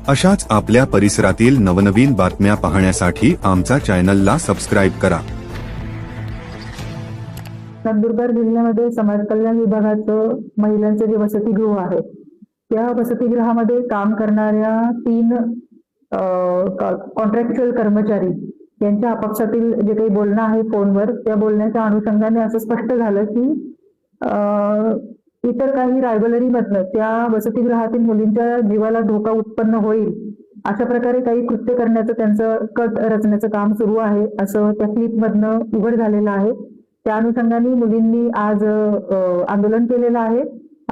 अशाच आपल्या परिसरातील नवनवीन बातम्या पाहण्यासाठी आमचा चॅनलला सबस्क्राईब करा। नंदुरबार जिल्ह्यामध्ये समाज कल्याण विभागाचं महिलांचे जे वसतिगृह आहे त्या वसतिगृहामध्ये काम करणाऱ्या 3 कॉन्ट्रॅक्च्युअल कर्मचारी यांच्या आपापसातील जे काही बोलणं आहे फोनवर त्या बोलण्याच्या अनुषंगाने असं स्पष्ट झालं की इतर काही रायव्हलरी मधनं त्या वसतिगृहातील मुलींच्या जीवाला धोका उत्पन्न होईल अशा प्रकारे काही कृत्य करण्याचं त्यांचं कट रचण्याचं काम सुरू आहे असं त्या क्लिप मधनं उघड झालेलं आहे। त्या अनुषंगाने मुलींनी आज आंदोलन केलेलं आहे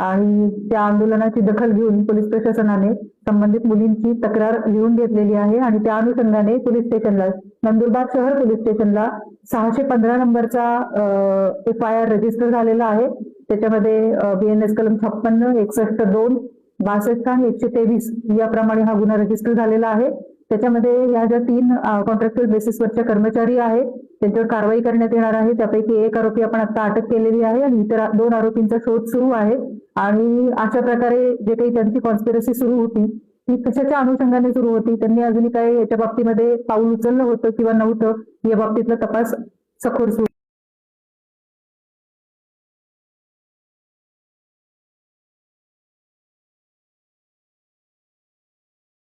आणि त्या आंदोलनाची दखल घेऊन पोलीस प्रशासनाने संबंधित मुलींची तक्रार लिहून घेतलेली आहे आणि त्या अनुषंगाने पोलीस स्टेशनला नंदुरबार शहर पोलीस स्टेशनला 615 नंबरचा FIR रजिस्टर झालेला आहे। त्याच्यामध्ये BNS कलम 56, 61(2), 62 आणि 123 याप्रमाणे हा गुन्हा रजिस्टर झालेला आहे। त्याच्यामध्ये या ज्या 3 कॉन्ट्रॅक्च्युअल बेसिसवरच्या कर्मचारी आहेत त्यांच्यावर कारवाई करण्यात येणार आहे। त्यापैकी एक आरोपी आपण आता अटक केलेली आहे आणि इतर 2 आरोपींचा शोध सुरू आहे आणि अशा प्रकारे जे काही त्यांची कॉन्स्पिरसी सुरू होती ती कशाच्या अनुषंगाने सुरू होती, त्यांनी अजूनही काही याच्या बाबतीमध्ये पाऊल उचललं होतं किंवा नव्हतं या बाबतीतला तपास सखोल सुरू